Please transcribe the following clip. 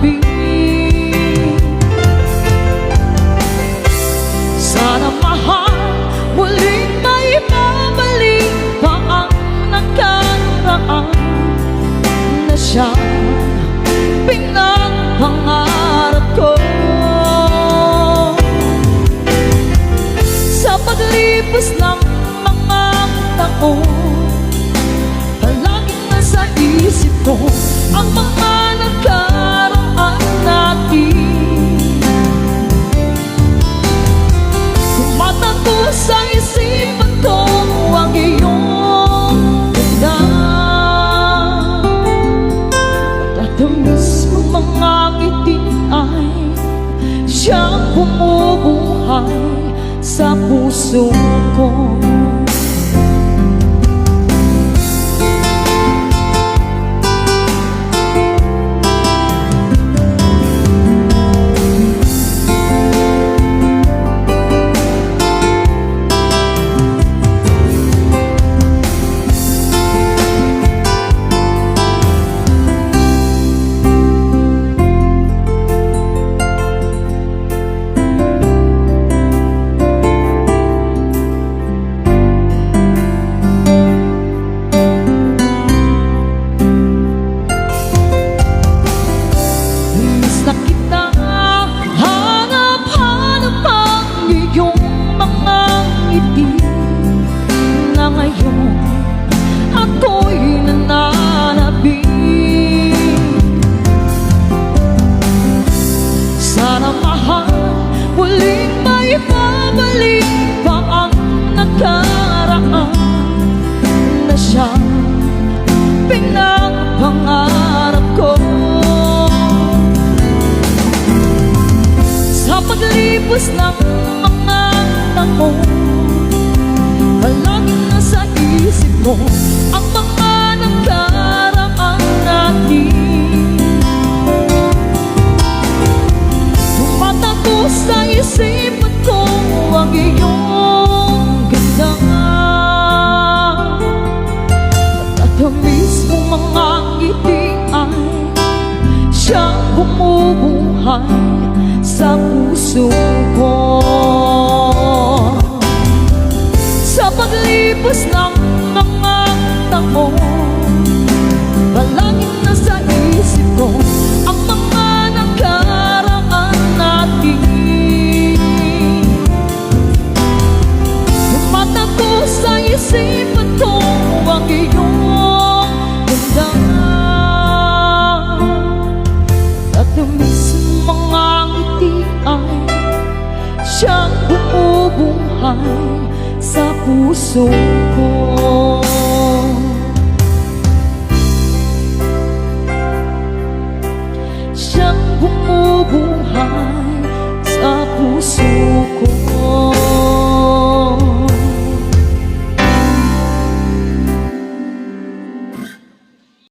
nananabik. Sana mahal, muling maibabalik pa ang nakaraan na siyang pinagpangarap ko. Sa paglipas ng mga taon, palaging nasa isip ko ang mga nakaraan natin. Tumatago sa isipan ko ang iyong ganda, matatamis mong mga ngiti ay siyang bumubuhay sa puso ko. Ibabalik pa ang nakaraan na siyang pinagpangarap ko. Sa paglipas ng mga taon, palaging nasa isip ko ang mga nakaraan natin. Tumatago sa isipan ko ang iyong ganda, matatamis mong mga ngiti ay siyang bumubuhay sa puso ko. Sa paglipas ng mga taon, palaging nasa isip ko ang mga nakaraan natin. Sa isipan ko ang iyong ganda, tatamis mga ngiti ay siyang bumubuhay sa puso